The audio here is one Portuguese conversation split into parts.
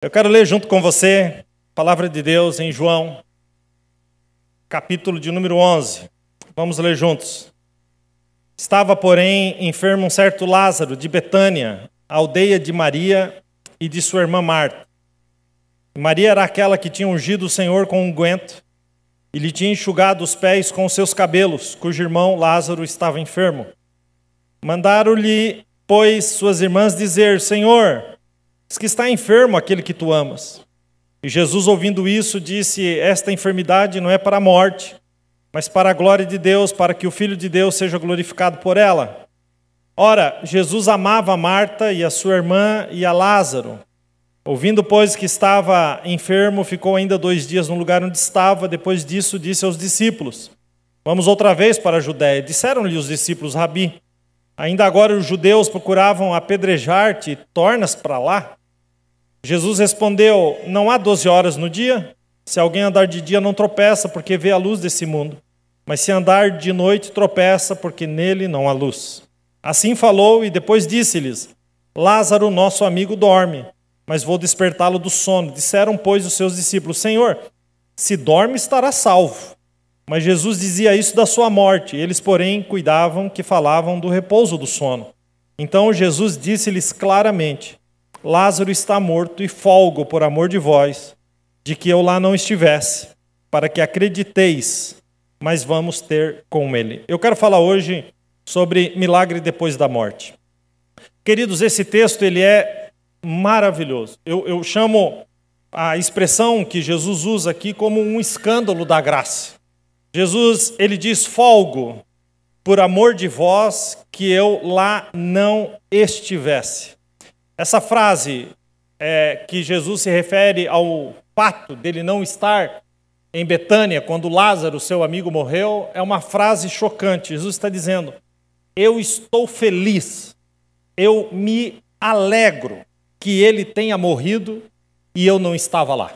Eu quero ler junto com você a palavra de Deus em João, capítulo de número 11. Vamos ler juntos. Estava, porém, enfermo um certo Lázaro de Betânia, a aldeia de Maria e de sua irmã Marta. Maria era aquela que tinha ungido o Senhor com unguento e lhe tinha enxugado os pés com os seus cabelos, cujo irmão Lázaro estava enfermo. Mandaram-lhe, pois, suas irmãs dizer: Senhor, diz que está enfermo aquele que tu amas. E Jesus, ouvindo isso, disse: esta enfermidade não é para a morte, mas para a glória de Deus, para que o Filho de Deus seja glorificado por ela. Ora, Jesus amava a Marta e a sua irmã e a Lázaro. Ouvindo, pois, que estava enfermo, ficou ainda 2 dias no lugar onde estava. Depois disso, disse aos discípulos: vamos outra vez para a Judéia. Disseram-lhe os discípulos: Rabi, ainda agora os judeus procuravam apedrejar-te, tornas para lá? Jesus respondeu: não há 12 horas no dia? Se alguém andar de dia não tropeça, porque vê a luz desse mundo. Mas se andar de noite, tropeça, porque nele não há luz. Assim falou e depois disse-lhes: Lázaro, nosso amigo, dorme, mas vou despertá-lo do sono. Disseram, pois, os seus discípulos: Senhor, se dorme, estará salvo. Mas Jesus dizia isso da sua morte. Eles, porém, cuidavam que falavam do repouso do sono. Então Jesus disse-lhes claramente: Lázaro está morto e folgo por amor de vós, de que eu lá não estivesse, para que acrediteis, mas vamos ter com ele. Eu quero falar hoje sobre milagre depois da morte. Queridos, esse texto ele é maravilhoso. Eu chamo a expressão que Jesus usa aqui como um escândalo da graça. Jesus, ele diz: folgo por amor de vós, que eu lá não estivesse. Essa frase que Jesus se refere ao fato dele não estar em Betânia quando Lázaro, seu amigo, morreu, é uma frase chocante. Jesus está dizendo: eu estou feliz, eu me alegro que ele tenha morrido e eu não estava lá.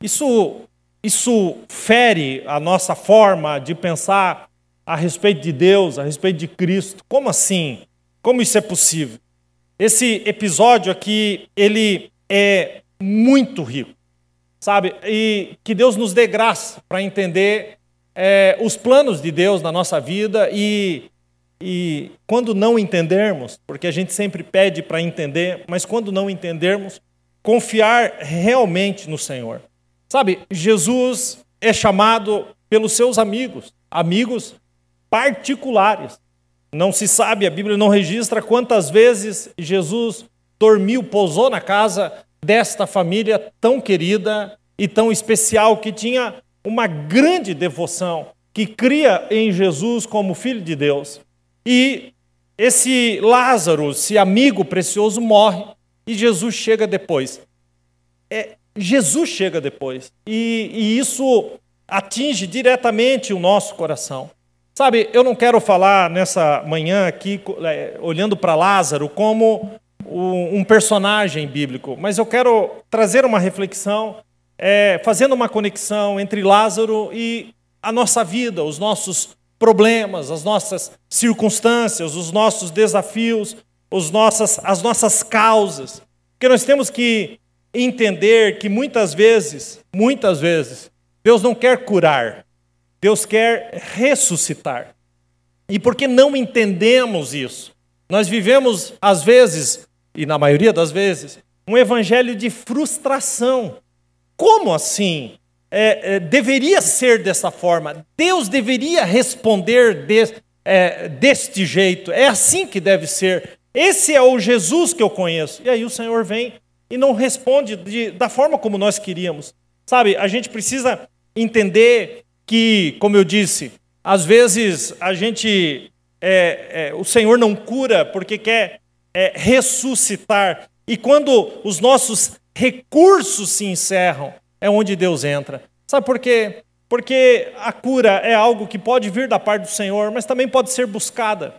Isso fere a nossa forma de pensar a respeito de Deus, a respeito de Cristo. Como assim? Como isso é possível? Esse episódio aqui, ele é muito rico, sabe? E que Deus nos dê graça para entender os planos de Deus na nossa vida e quando não entendermos, porque a gente sempre pede para entender, mas quando não entendermos, confiar realmente no Senhor. Sabe, Jesus é chamado pelos seus amigos particulares. Não se sabe, a Bíblia não registra quantas vezes Jesus dormiu, pousou na casa desta família tão querida e tão especial, que tinha uma grande devoção, que cria em Jesus como Filho de Deus. E esse Lázaro, esse amigo precioso, morre e Jesus chega depois. Jesus chega depois e isso atinge diretamente o nosso coração. Sabe, eu não quero falar nessa manhã aqui, olhando para Lázaro, como um personagem bíblico, mas eu quero trazer uma reflexão, fazendo uma conexão entre Lázaro e a nossa vida, os nossos problemas, as nossas circunstâncias, os nossos desafios, as nossas causas. Porque nós temos que entender que muitas vezes, Deus não quer curar, Deus quer ressuscitar. E porque não entendemos isso, nós vivemos, às vezes, e na maioria das vezes, um evangelho de frustração. Como assim? Deveria ser dessa forma. Deus deveria responder deste jeito. É assim que deve ser. Esse é o Jesus que eu conheço. E aí o Senhor vem e não responde da forma como nós queríamos. Sabe, a gente precisa entender que, como eu disse, às vezes o Senhor não cura porque quer ressuscitar. E quando os nossos recursos se encerram, é onde Deus entra. Sabe por quê? Porque a cura é algo que pode vir da parte do Senhor, mas também pode ser buscada.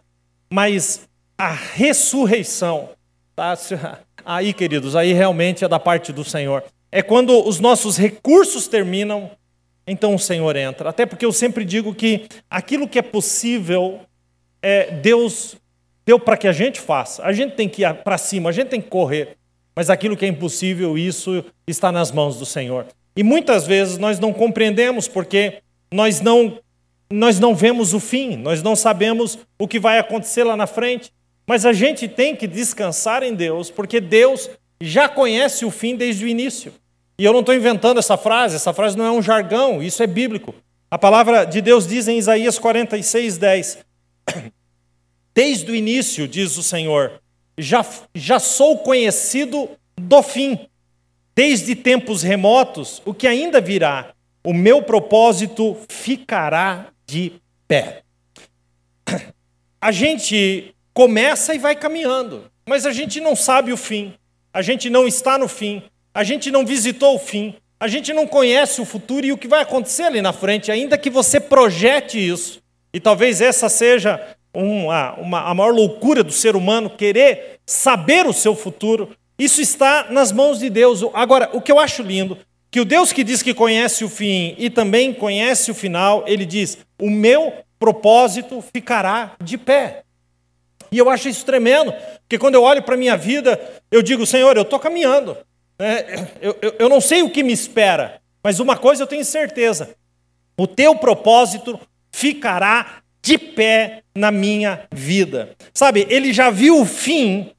Mas a ressurreição, tá? Aí, queridos, aí realmente é da parte do Senhor. É quando os nossos recursos terminam, então o Senhor entra. Até porque eu sempre digo que aquilo que é possível, Deus deu para que a gente faça. A gente tem que ir para cima, a gente tem que correr. Mas aquilo que é impossível, isso está nas mãos do Senhor. E muitas vezes nós não compreendemos porque nós não vemos o fim, nós não sabemos o que vai acontecer lá na frente. Mas a gente tem que descansar em Deus, porque Deus já conhece o fim desde o início. E eu não estou inventando essa frase não é um jargão, isso é bíblico. A palavra de Deus diz em Isaías 46:10, desde o início, diz o Senhor, já sou conhecido do fim. Desde tempos remotos, o que ainda virá, o meu propósito ficará de pé. A gente começa e vai caminhando, mas a gente não sabe o fim. A gente não está no fim. A gente não visitou o fim. A gente não conhece o futuro e o que vai acontecer ali na frente, ainda que você projete isso. E talvez essa seja a maior loucura do ser humano, querer saber o seu futuro. Isso está nas mãos de Deus. Agora, o que eu acho lindo, que o Deus que diz que conhece o fim e também conhece o final, ele diz, o meu propósito ficará de pé. E eu acho isso tremendo, porque quando eu olho para a minha vida, eu digo, Senhor, eu estou caminhando. Eu não sei o que me espera, mas uma coisa eu tenho certeza, o teu propósito ficará de pé na minha vida. Sabe, ele já viu o fim,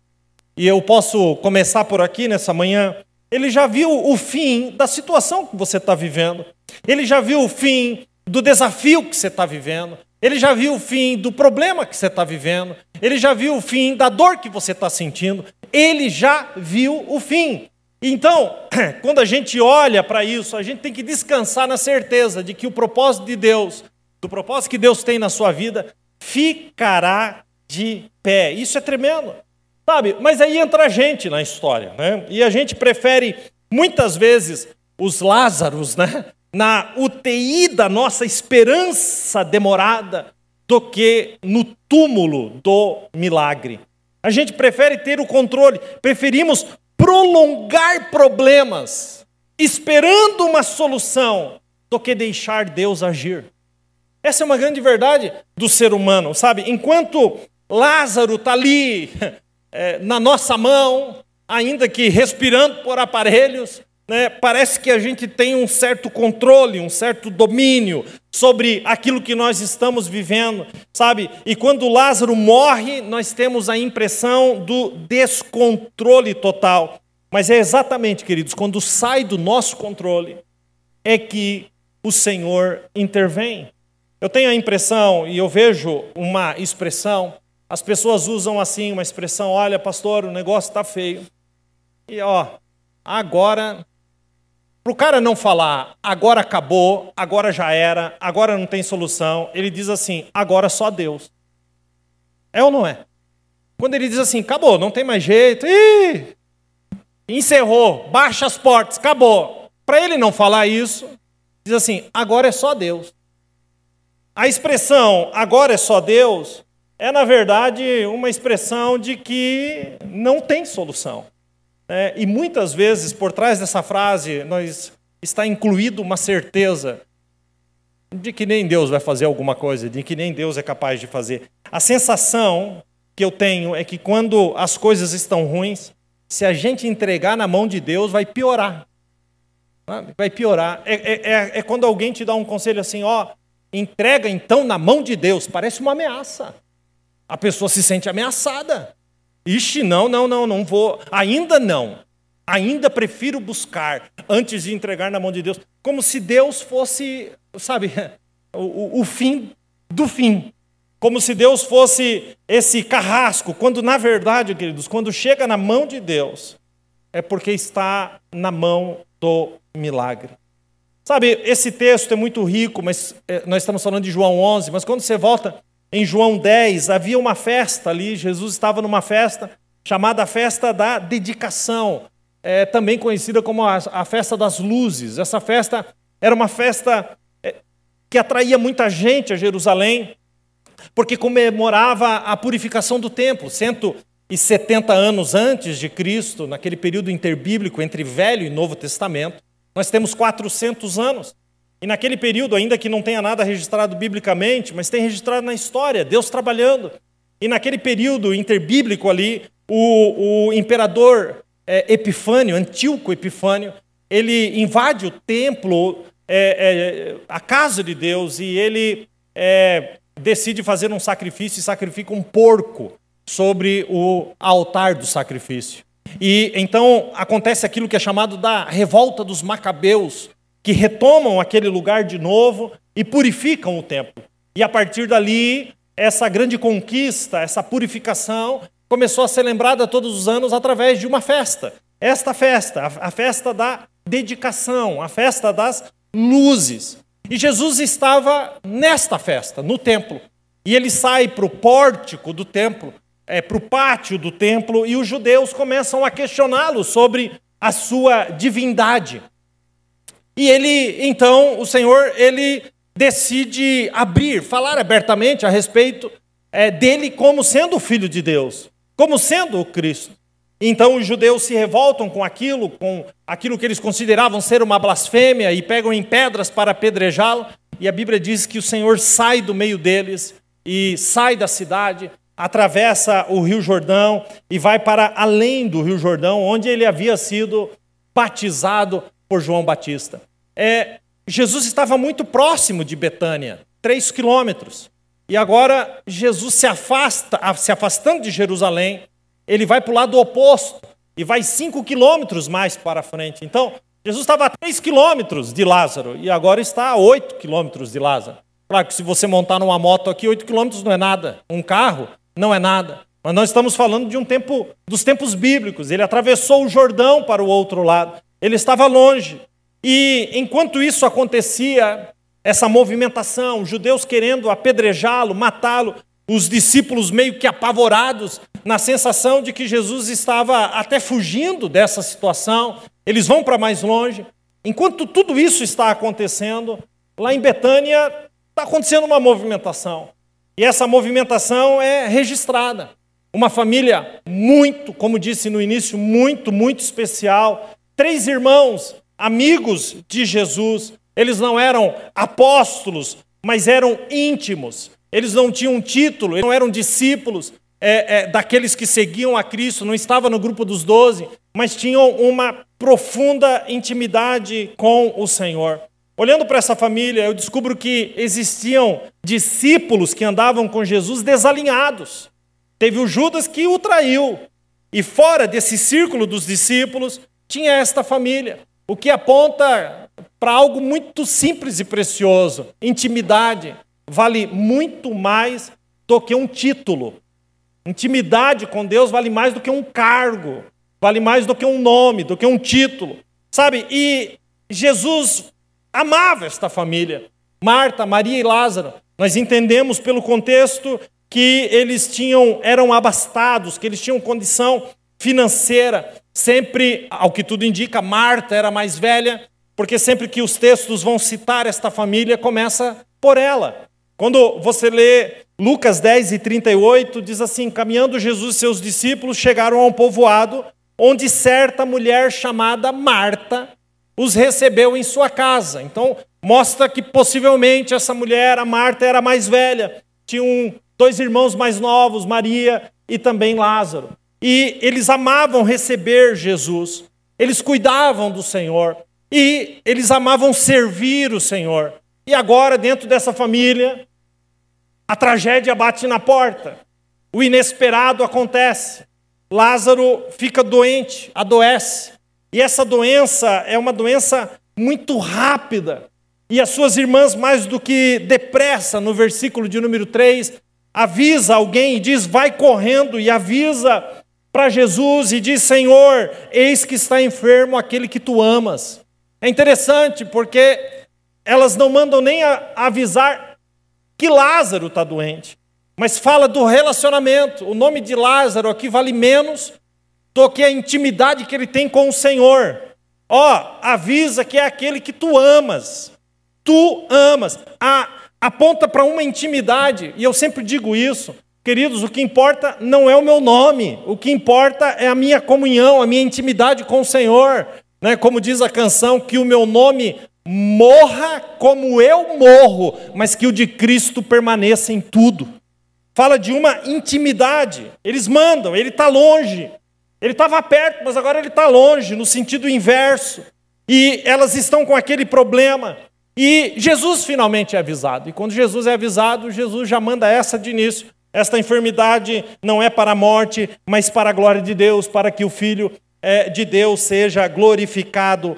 e eu posso começar por aqui nessa manhã, ele já viu o fim da situação que você está vivendo, ele já viu o fim do desafio que você está vivendo, ele já viu o fim do problema que você está vivendo, ele já viu o fim da dor que você está sentindo, ele já viu o fim. Então, quando a gente olha para isso, a gente tem que descansar na certeza de que o propósito de Deus, do propósito que Deus tem na sua vida, ficará de pé. Isso é tremendo, sabe? Mas aí entra a gente na história, né? E a gente prefere, muitas vezes, os Lázaros, né? Na UTI da nossa esperança demorada, do que no túmulo do milagre. A gente prefere ter o controle, preferimos prolongar problemas, esperando uma solução, do que deixar Deus agir. Essa é uma grande verdade do ser humano, sabe? Enquanto Lázaro está ali, na nossa mão, ainda que respirando por aparelhos, né, parece que a gente tem um certo controle, um certo domínio sobre aquilo que nós estamos vivendo, sabe? E quando Lázaro morre, nós temos a impressão do descontrole total. Mas é exatamente, queridos, quando sai do nosso controle, é que o Senhor intervém. Eu tenho a impressão, e eu vejo uma expressão, as pessoas usam assim uma expressão, olha, pastor, o negócio está feio. E agora... Para o cara não falar, agora acabou, agora já era, agora não tem solução, ele diz assim, agora só Deus. É ou não é? Quando ele diz assim, acabou, não tem mais jeito, encerrou, baixa as portas, acabou. Para ele não falar isso, diz assim, agora é só Deus. A expressão, agora é só Deus, é na verdade uma expressão de que não tem solução. E muitas vezes, por trás dessa frase, está incluído uma certeza de que nem Deus vai fazer alguma coisa, de que nem Deus é capaz de fazer. A sensação que eu tenho é que quando as coisas estão ruins, se a gente entregar na mão de Deus, vai piorar. Vai piorar. É quando alguém te dá um conselho assim, entrega então na mão de Deus. Parece uma ameaça. A pessoa se sente ameaçada. Ixi, não vou, ainda não, ainda prefiro buscar antes de entregar na mão de Deus, como se Deus fosse, sabe, o fim do fim, como se Deus fosse esse carrasco, quando na verdade, queridos, quando chega na mão de Deus, é porque está na mão do milagre. Sabe, esse texto é muito rico, mas nós estamos falando de João 11, mas quando você volta em João 10, havia uma festa ali, Jesus estava numa festa chamada Festa da Dedicação, também conhecida como a Festa das Luzes. Essa festa era uma festa que atraía muita gente a Jerusalém, porque comemorava a purificação do templo. 170 anos antes de Cristo, naquele período interbíblico entre Velho e Novo Testamento, nós temos 400 anos. E naquele período, ainda que não tenha nada registrado biblicamente, mas tem registrado na história, Deus trabalhando. E naquele período interbíblico ali, o imperador Epifânio, Antíoco Epifânio, ele invade o templo, a casa de Deus, e ele decide fazer um sacrifício e sacrifica um porco sobre o altar do sacrifício. E então acontece aquilo que é chamado da revolta dos macabeus, que retomam aquele lugar de novo e purificam o templo. E a partir dali, essa grande conquista, essa purificação, começou a ser lembrada todos os anos através de uma festa. Esta festa, a festa da dedicação, a festa das luzes. E Jesus estava nesta festa, no templo. E ele sai para o pórtico do templo, para o pátio do templo, e os judeus começam a questioná-lo sobre a sua divindade. E ele, então, o Senhor, ele decide falar abertamente a respeito dele como sendo o Filho de Deus, como sendo o Cristo. Então os judeus se revoltam com aquilo que eles consideravam ser uma blasfêmia e pegam em pedras para apedrejá-lo. E a Bíblia diz que o Senhor sai do meio deles e sai da cidade, atravessa o Rio Jordão e vai para além do Rio Jordão, onde ele havia sido batizado por João Batista. Jesus estava muito próximo de Betânia, 3 quilômetros. E agora Jesus se afastando de Jerusalém, ele vai para o lado oposto e vai 5 quilômetros mais para frente. Então, Jesus estava a 3 quilômetros de Lázaro e agora está a 8 quilômetros de Lázaro. Claro que se você montar numa moto aqui, 8 quilômetros não é nada. Um carro não é nada. Mas nós estamos falando de dos tempos bíblicos. Ele atravessou o Jordão para o outro lado. Ele estava longe. E enquanto isso acontecia, essa movimentação, os judeus querendo apedrejá-lo, matá-lo, os discípulos meio que apavorados, na sensação de que Jesus estava até fugindo dessa situação, eles vão para mais longe. Enquanto tudo isso está acontecendo, lá em Betânia está acontecendo uma movimentação. E essa movimentação é registrada. Uma família muito, como disse no início, muito, muito especial. 3 irmãos, amigos de Jesus. Eles não eram apóstolos, mas eram íntimos. Eles não tinham título, eles não eram discípulos daqueles que seguiam a Cristo, não estavam no grupo dos 12, mas tinham uma profunda intimidade com o Senhor. Olhando para essa família, eu descubro que existiam discípulos que andavam com Jesus desalinhados. Teve o Judas que o traiu. E fora desse círculo dos discípulos, tinha esta família. O que aponta para algo muito simples e precioso. Intimidade vale muito mais do que um título. Intimidade com Deus vale mais do que um cargo, vale mais do que um nome, do que um título. Sabe? E Jesus amava esta família. Marta, Maria e Lázaro. Nós entendemos pelo contexto que eles eram abastados, que eles tinham condição financeira. Sempre, ao que tudo indica, Marta era mais velha, porque sempre que os textos vão citar esta família, começa por ela. Quando você lê Lucas 10:38, diz assim: caminhando Jesus e seus discípulos chegaram a um povoado, onde certa mulher chamada Marta os recebeu em sua casa. Então, mostra que possivelmente essa mulher, a Marta, era mais velha. Tinham 2 irmãos mais novos, Maria e também Lázaro. E eles amavam receber Jesus. Eles cuidavam do Senhor. E eles amavam servir o Senhor. E agora, dentro dessa família, a tragédia bate na porta. O inesperado acontece. Lázaro fica doente, adoece. E essa doença é uma doença muito rápida. E as suas irmãs, mais do que depressa, no versículo de número 3, avisa alguém e diz: vai correndo e avisa para Jesus e diz: Senhor, eis que está enfermo aquele que tu amas. É interessante porque elas não mandam nem avisar que Lázaro está doente, mas fala do relacionamento. O nome de Lázaro aqui vale menos do que a intimidade que ele tem com o Senhor. Avisa que é aquele que tu amas. Tu amas. Aponta para uma intimidade, e eu sempre digo isso, queridos, o que importa não é o meu nome, o que importa é a minha comunhão, a minha intimidade com o Senhor. Né? Como diz a canção, que o meu nome morra como eu morro, mas que o de Cristo permaneça em tudo. Fala de uma intimidade. Eles mandam, ele está longe. Ele estava perto, mas agora ele está longe, no sentido inverso. E elas estão com aquele problema. E Jesus finalmente é avisado. E quando Jesus é avisado, Jesus já manda essa de início. Esta enfermidade não é para a morte, mas para a glória de Deus, para que o Filho de Deus seja glorificado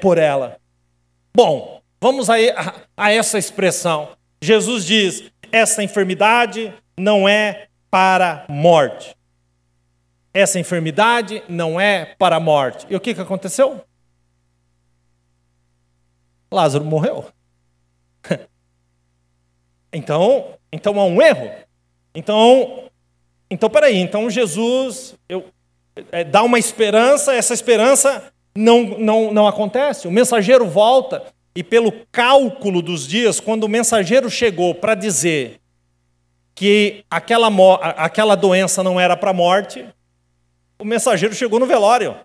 por ela. Bom, vamos a essa expressão. Jesus diz, essa enfermidade não é para a morte. Essa enfermidade não é para a morte. E o que aconteceu? Lázaro morreu. Então há um erro. Então peraí, então Jesus dá uma esperança, essa esperança não acontece. O mensageiro volta e pelo cálculo dos dias, quando o mensageiro chegou para dizer que aquela doença não era para a morte, o mensageiro chegou no velório.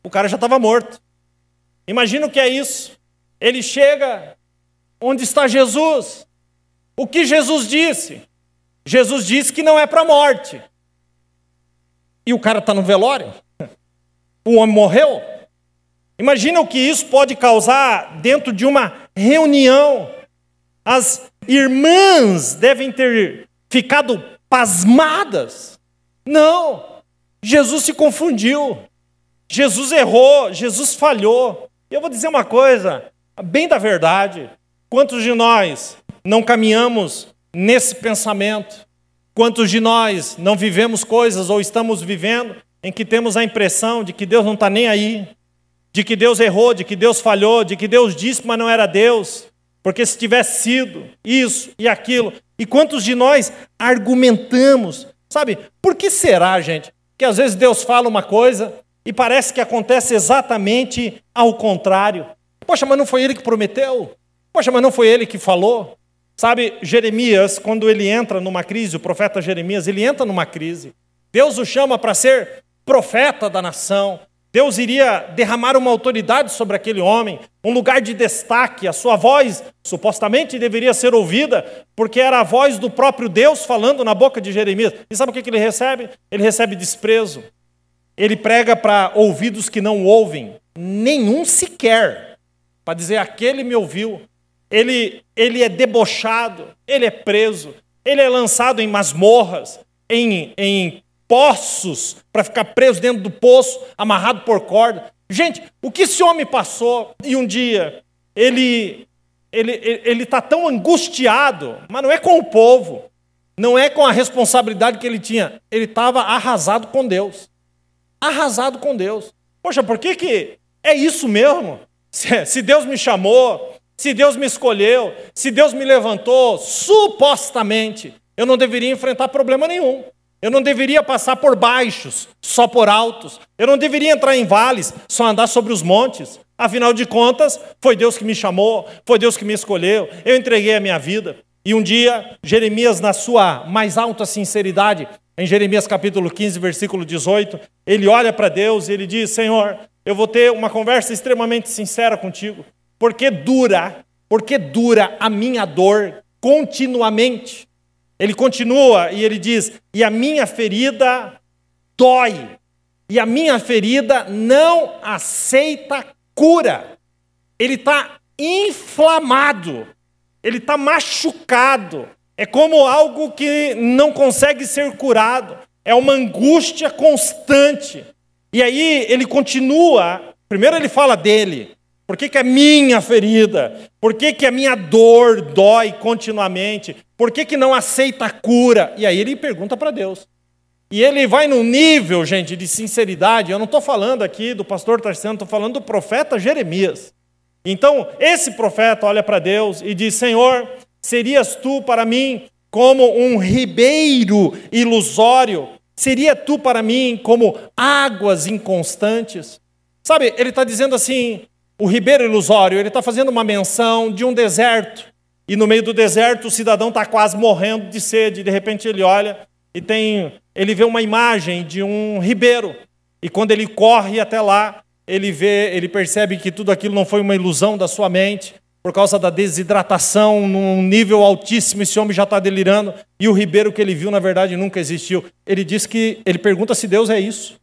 O cara já estava morto. Imagina o que é isso. Ele chega onde está Jesus. O que Jesus disse? Jesus disse que não é para a morte. E o cara está no velório? O homem morreu? Imagina o que isso pode causar dentro de uma reunião. As irmãs devem ter ficado pasmadas. Não. Jesus se confundiu, Jesus errou, Jesus falhou. E eu vou dizer uma coisa, bem da verdade, quantos de nós não caminhamos nesse pensamento? Quantos de nós não vivemos coisas ou estamos vivendo em que temos a impressão de que Deus não está nem aí, de que Deus errou, de que Deus falhou, de que Deus disse, mas não era Deus, porque se tivesse sido isso e aquilo. E quantos de nós argumentamos, sabe? Por que será, gente? Que às vezes Deus fala uma coisa e parece que acontece exatamente ao contrário. Poxa, mas não foi ele que prometeu? Poxa, mas não foi ele que falou? Sabe, Jeremias, quando ele entra numa crise, o profeta Jeremias, ele entra numa crise. Deus o chama para ser profeta da nação. Deus iria derramar uma autoridade sobre aquele homem, um lugar de destaque. A sua voz supostamente deveria ser ouvida, porque era a voz do próprio Deus falando na boca de Jeremias. E sabe o que ele recebe? Ele recebe desprezo. Ele prega para ouvidos que não ouvem, nenhum sequer, para dizer, aquele me ouviu. Ele é debochado, ele é preso, ele é lançado em masmorras, em poços, para ficar preso dentro do poço, amarrado por corda. Gente, o que esse homem passou? E um dia, ele está tão angustiado, mas não é com o povo, não é com a responsabilidade que ele tinha, ele estava arrasado com Deus. Arrasado com Deus. Poxa, por que é isso mesmo? Se Deus me chamou, se Deus me escolheu, se Deus me levantou, supostamente, eu não deveria enfrentar problema nenhum. Eu não deveria passar por baixos, só por altos. Eu não deveria entrar em vales, só andar sobre os montes. Afinal de contas, foi Deus que me chamou, foi Deus que me escolheu. Eu entreguei a minha vida. E um dia, Jeremias, na sua mais alta sinceridade, em Jeremias capítulo 15, versículo 18, ele olha para Deus e ele diz, Senhor, eu vou ter uma conversa extremamente sincera contigo. Porque dura a minha dor continuamente. Ele continua e ele diz, e a minha ferida dói, e a minha ferida não aceita cura. Ele está inflamado, ele está machucado, é como algo que não consegue ser curado, é uma angústia constante. E aí ele continua, primeiro ele fala dele, por que a minha ferida? Por que a minha dor dói continuamente? Por que não aceita a cura? E aí ele pergunta para Deus. E ele vai num nível, gente, de sinceridade. Eu não estou falando aqui do pastor Tarciano, estou falando do profeta Jeremias. Então, esse profeta olha para Deus e diz, Senhor, serias tu para mim como um ribeiro ilusório? Seria tu para mim como águas inconstantes? Sabe, ele está dizendo assim, o ribeiro ilusório, ele está fazendo uma menção de um deserto. E no meio do deserto o cidadão está quase morrendo de sede. De repente ele olha e ele vê uma imagem de um ribeiro. E quando ele corre até lá, ele percebe que tudo aquilo não foi uma ilusão da sua mente. por causa da desidratação num nível altíssimo, esse homem já está delirando, e o ribeiro que ele viu, na verdade, nunca existiu. Ele diz que, ele pergunta se Deus é isso,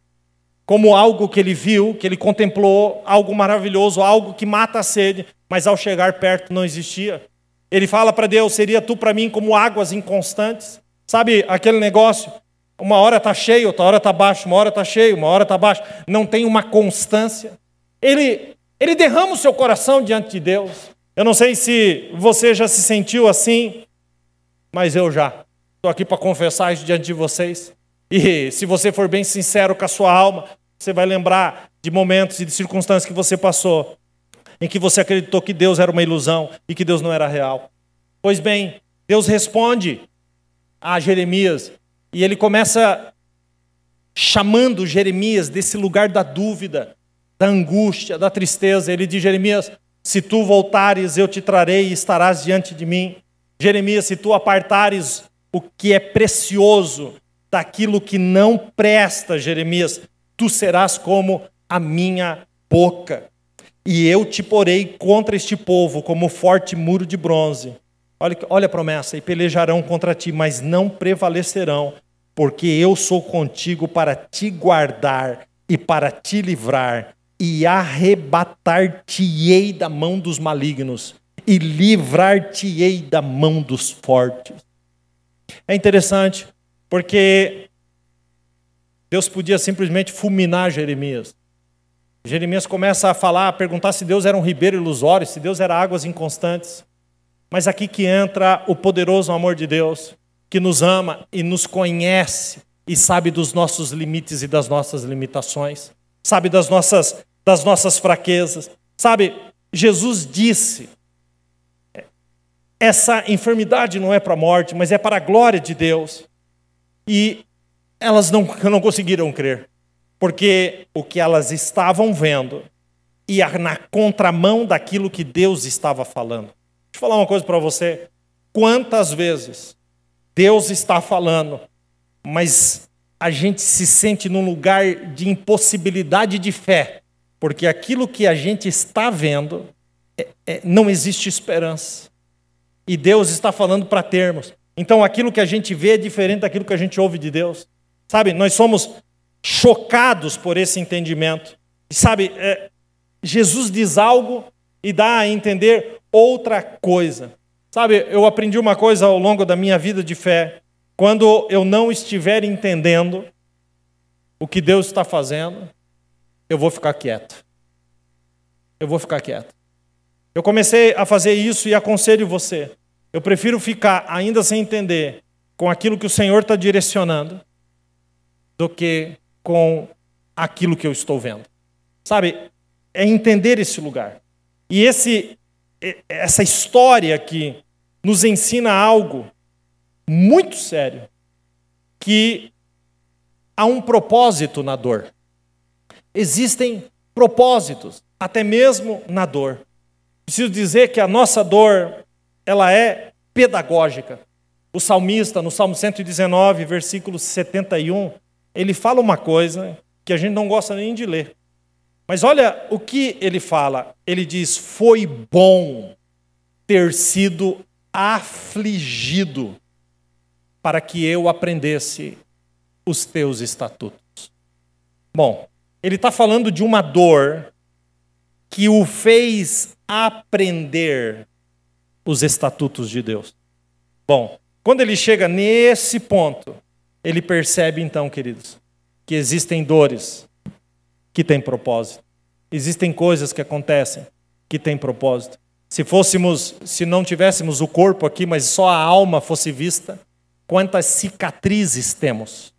como algo que ele viu, que ele contemplou, algo maravilhoso, algo que mata a sede, mas ao chegar perto não existia. Ele fala para Deus, seria tu para mim como águas inconstantes? Sabe aquele negócio? Uma hora está cheio, outra hora está baixo, uma hora está cheio, uma hora está baixo. Não tem uma constância. Ele derrama o seu coração diante de Deus. Eu não sei se você já se sentiu assim, mas eu já. Estou aqui para confessar isso diante de vocês. E se você for bem sincero com a sua alma, você vai lembrar de momentos e de circunstâncias que você passou, em que você acreditou que Deus era uma ilusão e que Deus não era real. Pois bem, Deus responde a Jeremias e ele começa chamando Jeremias desse lugar da dúvida, da angústia, da tristeza. Ele diz, Jeremias, se tu voltares, eu te trarei e estarás diante de mim. Jeremias, se tu apartares o que é precioso daquilo que não presta, Jeremias, tu serás como a minha boca. E eu te porei contra este povo como forte muro de bronze. Olha a promessa, e pelejarão contra ti, mas não prevalecerão, porque eu sou contigo para te guardar e para te livrar, e arrebatar-te-ei da mão dos malignos, e livrar-te-ei da mão dos fortes. É interessante, porque Deus podia simplesmente fulminar Jeremias. Jeremias começa a falar, a perguntar se Deus era um ribeiro ilusório, se Deus era águas inconstantes. Mas aqui que entra o poderoso amor de Deus, que nos ama e nos conhece e sabe dos nossos limites e das nossas limitações, sabe das nossas fraquezas. Sabe, Jesus disse, essa enfermidade não é para a morte, mas é para a glória de Deus. E elas não conseguiram crer, porque o que elas estavam vendo ia na contramão daquilo que Deus estava falando. Deixa eu falar uma coisa para você. Quantas vezes Deus está falando, mas a gente se sente num lugar de impossibilidade de fé, porque aquilo que a gente está vendo, não existe esperança. E Deus está falando para termos. Então aquilo que a gente vê é diferente daquilo que a gente ouve de Deus. Sabe, nós somos chocados por esse entendimento. Sabe, Jesus diz algo e dá a entender outra coisa. Sabe, eu aprendi uma coisa ao longo da minha vida de fé. Quando eu não estiver entendendo o que Deus está fazendo, eu vou ficar quieto. Eu vou ficar quieto. Eu comecei a fazer isso e aconselho você. Eu prefiro ficar ainda sem entender com aquilo que o Senhor está direcionando do que com aquilo que eu estou vendo. Sabe, é entender esse lugar. E essa história aqui nos ensina algo muito sério, que há um propósito na dor. Existem propósitos, até mesmo na dor. Preciso dizer que a nossa dor, ela é pedagógica. O salmista, no Salmo 119, versículo 71, ele fala uma coisa que a gente não gosta nem de ler. Mas olha o que ele fala. Ele diz, foi bom ter sido afligido para que eu aprendesse os teus estatutos. Bom, ele está falando de uma dor que o fez aprender os estatutos de Deus. Bom, quando ele chega nesse ponto, ele percebe então, queridos, que existem dores que têm propósito. Existem coisas que acontecem que têm propósito. Se não tivéssemos o corpo aqui, mas só a alma fosse vista, quantas cicatrizes temos,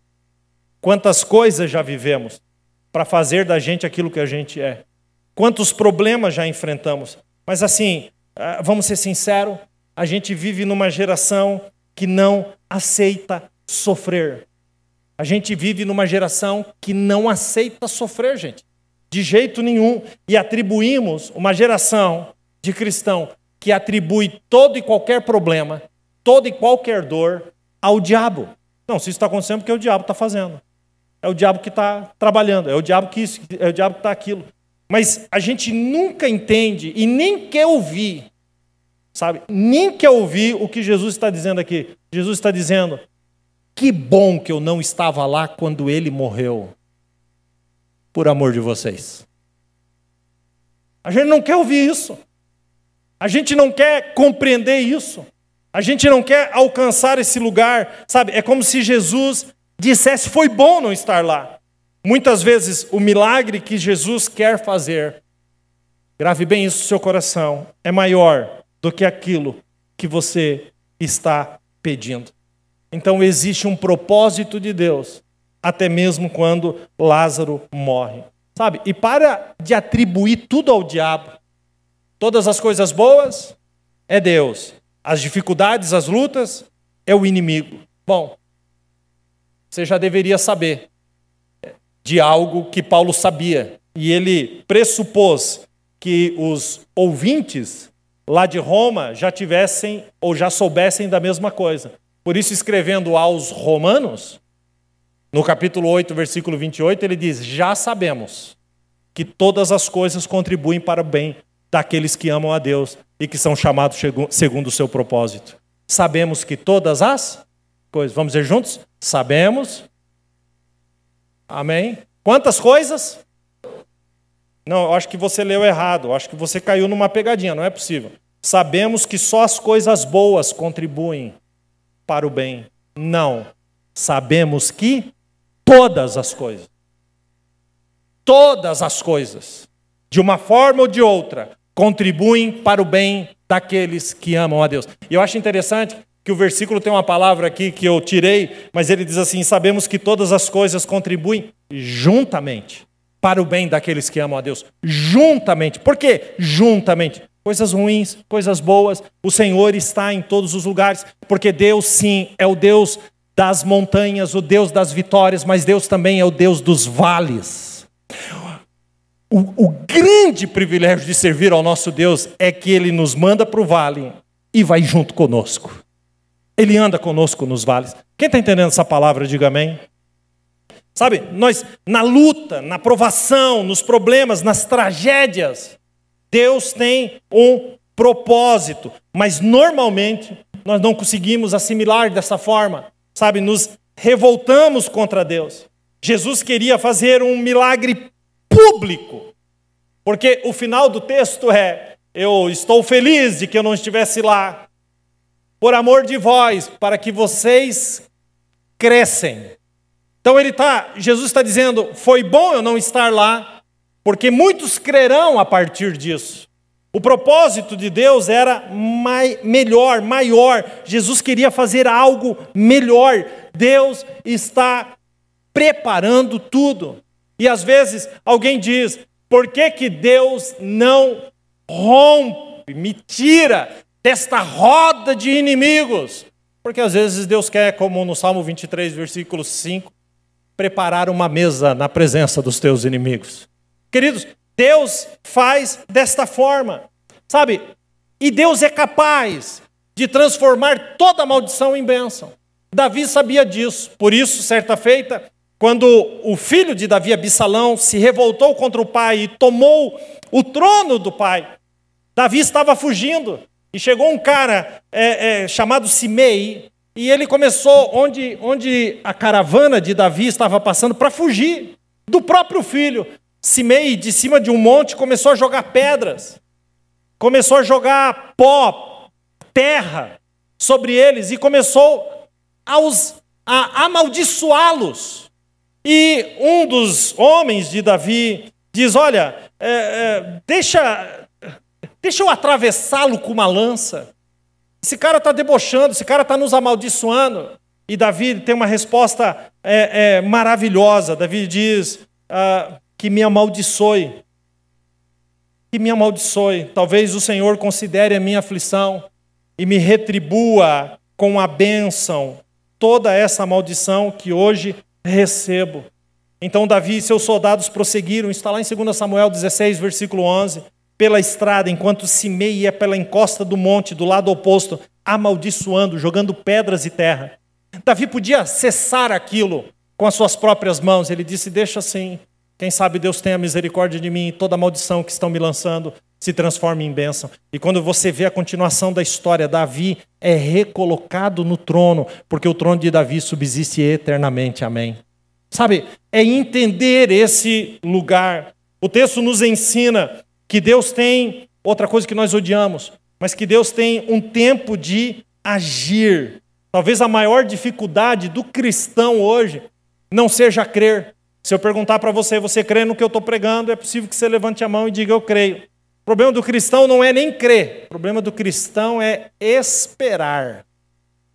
quantas coisas já vivemos para fazer da gente aquilo que a gente é, quantos problemas já enfrentamos. Mas assim, vamos ser sinceros, a gente vive numa geração que não aceita sofrer. A gente vive numa geração que não aceita sofrer, gente, de jeito nenhum. E atribuímos uma geração de cristão que atribui todo e qualquer problema, toda e qualquer dor ao diabo. Não, se isso está acontecendo, porque é o diabo que está fazendo. É o diabo que está trabalhando, é o diabo que isso, é o diabo que está aquilo. Mas a gente nunca entende e nem quer ouvir sabe? Nem quer ouvir o que Jesus está dizendo aqui. Jesus está dizendo, que bom que eu não estava lá quando ele morreu, por amor de vocês. A gente não quer ouvir isso. A gente não quer compreender isso. A gente não quer alcançar esse lugar, sabe? É como se Jesus dissesse, foi bom não estar lá. Muitas vezes o milagre que Jesus quer fazer, grave bem isso no seu coração, é maior do que aquilo que você está pedindo. Então existe um propósito de Deus, até mesmo quando Lázaro morre. Sabe? E para de atribuir tudo ao diabo. Todas as coisas boas é Deus. As dificuldades, as lutas, é o inimigo. Bom, você já deveria saber de algo que Paulo sabia. E ele pressupôs que os ouvintes lá de Roma já tivessem ou já soubessem da mesma coisa. Por isso, escrevendo aos Romanos, no capítulo 8, versículo 28, ele diz, já sabemos que todas as coisas contribuem para o bem daqueles que amam a Deus e que são chamados segundo o seu propósito. Sabemos que todas as coisas, vamos dizer juntos? Sabemos. Amém? Quantas coisas? Não, eu acho que você leu errado, eu acho que você caiu numa pegadinha, não é possível. Sabemos que só as coisas boas contribuem para o bem. Não. Sabemos que todas as coisas, de uma forma ou de outra, contribuem para o bem daqueles que amam a Deus. E eu acho interessante que o versículo tem uma palavra aqui que eu tirei, mas ele diz assim, sabemos que todas as coisas contribuem juntamente para o bem daqueles que amam a Deus. Juntamente. Por quê? Juntamente. Coisas ruins, coisas boas, o Senhor está em todos os lugares, porque Deus sim é o Deus das montanhas, o Deus das vitórias, mas Deus também é o Deus dos vales. O grande privilégio de servir ao nosso Deus é que Ele nos manda para o vale e vai junto conosco. Ele anda conosco nos vales. Quem está entendendo essa palavra, diga amém. Sabe, nós na luta, na provação, nos problemas, nas tragédias, Deus tem um propósito, mas normalmente nós não conseguimos assimilar dessa forma, sabe, nos revoltamos contra Deus. Jesus queria fazer um milagre público, porque o final do texto é, eu estou feliz de que eu não estivesse lá, por amor de vós, para que vocês crescem. Então Jesus está dizendo, foi bom eu não estar lá, porque muitos crerão a partir disso. O propósito de Deus era melhor, maior. Jesus queria fazer algo melhor. Deus está preparando tudo. E às vezes alguém diz, por que Deus não rompe, me tira desta roda de inimigos? Porque às vezes Deus quer, como no Salmo 23, versículo 5, preparar uma mesa na presença dos teus inimigos. Queridos, Deus faz desta forma, sabe? E Deus é capaz de transformar toda maldição em bênção. Davi sabia disso, por isso, certa feita, quando o filho de Davi, Absalão, se revoltou contra o pai e tomou o trono do pai, Davi estava fugindo e chegou um cara chamado Simei e ele começou onde a caravana de Davi estava passando para fugir do próprio filho. Simei, de cima de um monte, começou a jogar pedras, começou a jogar pó, terra sobre eles e começou a amaldiçoá-los. E um dos homens de Davi diz, olha, deixa eu atravessá-lo com uma lança. Esse cara está debochando, esse cara está nos amaldiçoando. E Davi tem uma resposta maravilhosa. Davi diz, que me amaldiçoe. Que me amaldiçoe. Talvez o Senhor considere a minha aflição e me retribua com a bênção toda essa maldição que hoje recebo. Então Davi e seus soldados prosseguiram, está lá em 2 Samuel 16, versículo 11, pela estrada, enquanto Simei ia pela encosta do monte, do lado oposto, amaldiçoando, jogando pedras e terra. Davi podia cessar aquilo com as suas próprias mãos. Ele disse, deixa assim, quem sabe Deus tenha misericórdia de mim, toda a maldição que estão me lançando se transforma em bênção. E quando você vê a continuação da história, Davi é recolocado no trono, porque o trono de Davi subsiste eternamente. Amém. Sabe, é entender esse lugar. O texto nos ensina que Deus tem, outra coisa que nós odiamos, mas que Deus tem um tempo de agir. Talvez a maior dificuldade do cristão hoje não seja crer. Se eu perguntar para você, você crê no que eu estou pregando, é possível que você levante a mão e diga, eu creio. O problema do cristão não é nem crer, o problema do cristão é esperar.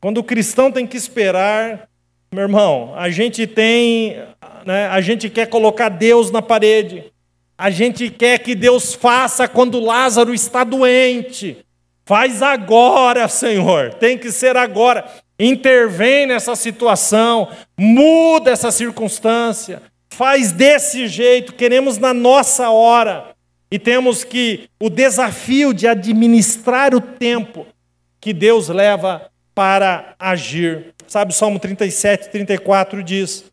Quando o cristão tem que esperar, meu irmão, a gente quer colocar Deus na parede, a gente quer que Deus faça quando Lázaro está doente. Faz agora, Senhor, tem que ser agora. Intervém nessa situação, muda essa circunstância, faz desse jeito, queremos na nossa hora. E temos que o desafio de administrar o tempo que Deus leva para agir. Sabe, o Salmo 37, 34 diz,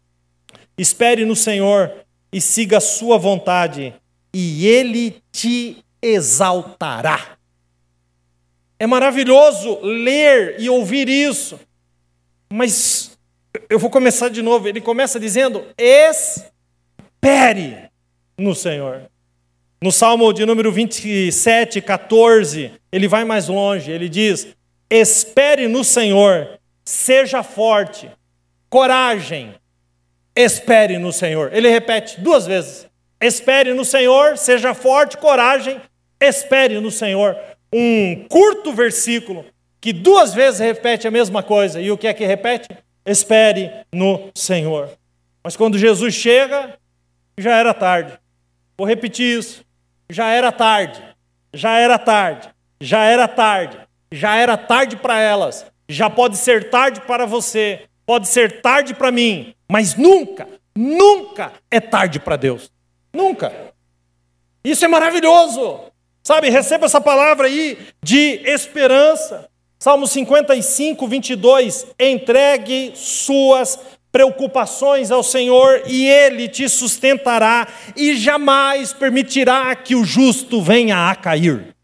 espere no Senhor e siga a sua vontade, e Ele te exaltará. É maravilhoso ler e ouvir isso, mas eu vou começar de novo. Ele começa dizendo, espere no Senhor. No Salmo de número 27, 14, ele vai mais longe, ele diz, espere no Senhor, seja forte, coragem, espere no Senhor. Ele repete 2 vezes, espere no Senhor, seja forte, coragem, espere no Senhor. Um curto versículo que 2 vezes repete a mesma coisa. E o que é que repete? Espere no Senhor. Mas quando Jesus chega, já era tarde. Vou repetir isso. Já era tarde. Já era tarde. Já era tarde. Já era tarde para elas. Já pode ser tarde para você. Pode ser tarde para mim. Mas nunca, nunca é tarde para Deus. Nunca. Isso é maravilhoso. Sabe, receba essa palavra aí de esperança. Salmo 55, 22. Entregue suas preocupações ao Senhor e Ele te sustentará e jamais permitirá que o justo venha a cair.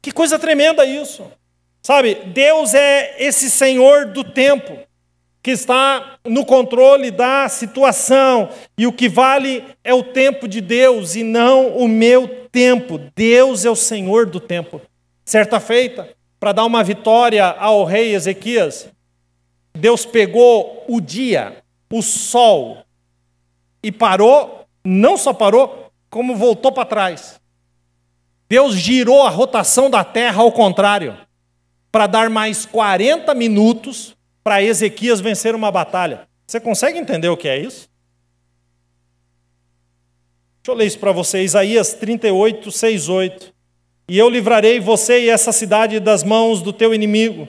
Que coisa tremenda isso. Sabe, Deus é esse Senhor do tempo que está no controle da situação, e o que vale é o tempo de Deus e não o meu tempo. Deus é o Senhor do tempo. Certa feita, para dar uma vitória ao rei Ezequias, Deus pegou o dia, o sol, e parou, não só parou, como voltou para trás. Deus girou a rotação da terra ao contrário, para dar mais 40 minutos para Ezequias vencer uma batalha. Você consegue entender o que é isso? Deixa eu ler isso para você, Isaías 38, 6, 8. E eu livrarei você e essa cidade das mãos do teu inimigo.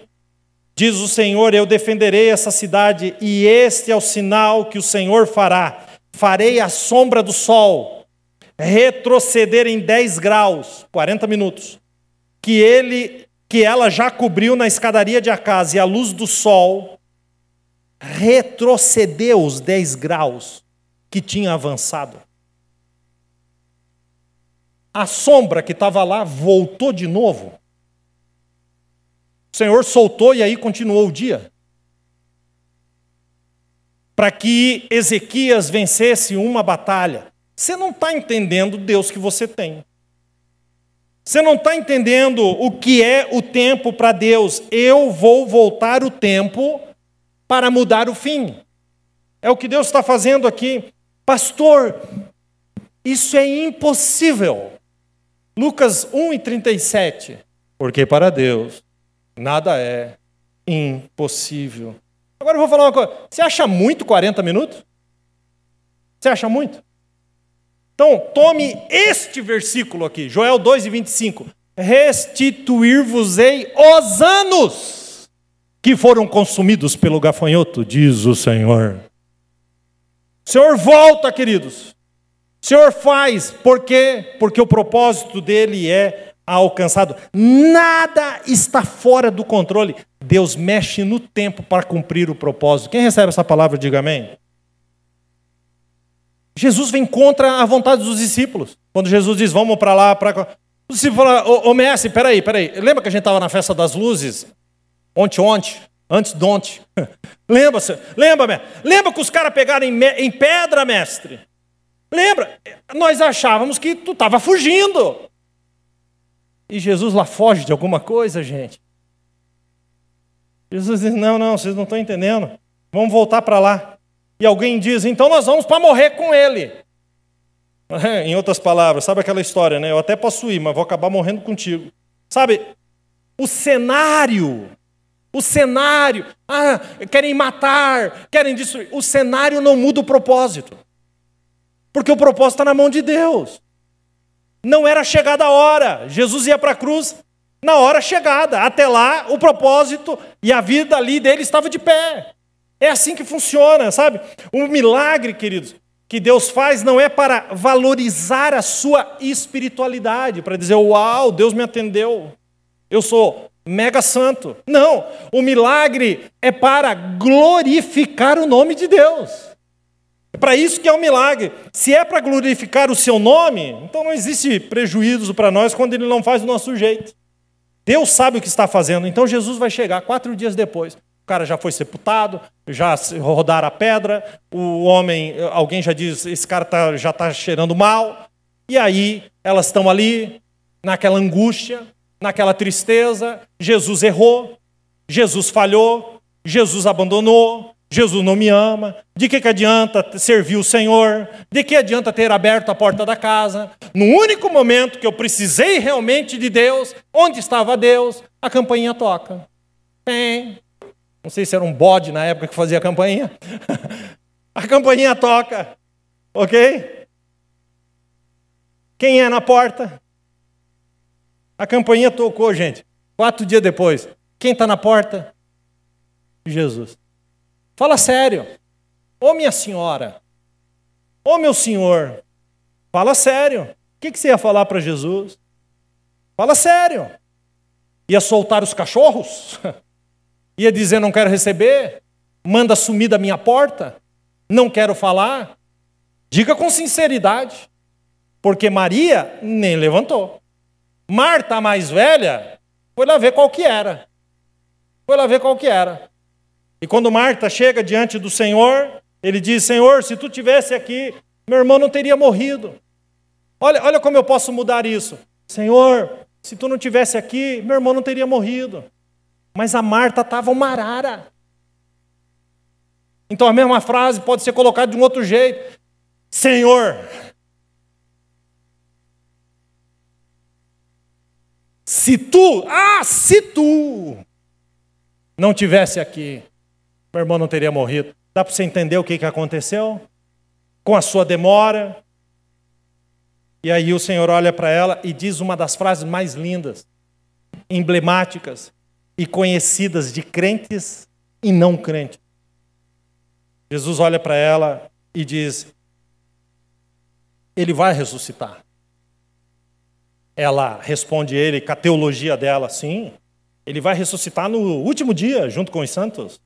Diz o Senhor, eu defenderei essa cidade, e este é o sinal que o Senhor fará. Farei a sombra do sol retroceder em 10 graus, 40 minutos, que ela já cobriu na escadaria de Acás, e a luz do sol retrocedeu os 10 graus que tinha avançado. A sombra que estava lá voltou de novo. O Senhor soltou e aí continuou o dia. Para que Ezequias vencesse uma batalha. Você não está entendendo o Deus que você tem. Você não está entendendo o que é o tempo para Deus. Eu vou voltar o tempo para mudar o fim. É o que Deus está fazendo aqui. Pastor, isso é impossível. Lucas 1:37. Porque para Deus nada é impossível. Agora eu vou falar uma coisa. Você acha muito 40 minutos? Você acha muito? Então, tome este versículo aqui, Joel 2:25. Restituir-vos-ei os anos que foram consumidos pelo gafanhoto, diz o Senhor. O Senhor volta, queridos. O Senhor faz, por quê? Porque o propósito dele é alcançado. Nada está fora do controle. Deus mexe no tempo para cumprir o propósito. Quem recebe essa palavra, diga amém. Jesus vem contra a vontade dos discípulos. Quando Jesus diz, vamos para lá, Os discípulos falaram, ô mestre, peraí. Lembra que a gente estava na festa das luzes? Antes de ontem. Lembra, mestre? Lembra que os caras pegaram em pedra, mestre? Lembra? Nós achávamos que tu estava fugindo. E Jesus lá foge de alguma coisa, gente. Jesus diz, não, vocês não estão entendendo. Vamos voltar para lá. E alguém diz, então nós vamos para morrer com ele. Em outras palavras, sabe aquela história, né? Eu até posso ir, mas vou acabar morrendo contigo. Sabe, o cenário, querem matar, querem destruir. O cenário não muda o propósito. Porque o propósito está na mão de Deus. Não era chegada a hora. Jesus ia para a cruz na hora chegada. Até lá, o propósito e a vida ali dele estava de pé. É assim que funciona, sabe? O milagre, queridos, que Deus faz não é para valorizar a sua espiritualidade, para dizer, uau, Deus me atendeu, eu sou mega santo. Não, o milagre é para glorificar o nome de Deus. É para isso que é um milagre. Se é para glorificar o seu nome, então não existe prejuízo para nós quando ele não faz do nosso jeito. Deus sabe o que está fazendo. Então Jesus vai chegar 4 dias depois. O cara já foi sepultado, já rodaram a pedra, o homem, alguém já diz, esse cara já está cheirando mal. E aí elas estão ali, naquela angústia, naquela tristeza. Jesus errou, Jesus falhou, Jesus abandonou, Jesus não me ama. De que adianta servir o Senhor? De que adianta ter aberto a porta da casa? No único momento que eu precisei realmente de Deus, onde estava Deus? A campainha toca. Não sei se era um bode na época que fazia a campainha. A campainha toca. Ok? Quem é na porta? A campainha tocou, gente. 4 dias depois. Quem está na porta? Jesus. Fala sério. Ô minha senhora. Ô meu senhor. Fala sério. O que você ia falar para Jesus? Fala sério. Ia soltar os cachorros? Ia dizer não quero receber? Manda sumir da minha porta? Não quero falar? Diga com sinceridade. Porque Maria nem levantou. Marta, a mais velha, foi lá ver qual que era. E quando Marta chega diante do Senhor, ele diz, Senhor, se tu tivesse aqui, meu irmão não teria morrido. Olha como eu posso mudar isso. Senhor, se tu não tivesse aqui, meu irmão não teria morrido. Mas a Marta estava uma arara. Então a mesma frase pode ser colocada de um outro jeito. Senhor, se tu não tivesse aqui, meu irmão não teria morrido. Dá para você entender o que aconteceu? Com a sua demora. E aí o Senhor olha para ela e diz uma das frases mais lindas, emblemáticas e conhecidas de crentes e não crentes. Jesus olha para ela e diz, ele vai ressuscitar. Ela responde ele com a teologia dela, sim, ele vai ressuscitar no último dia, junto com os santos.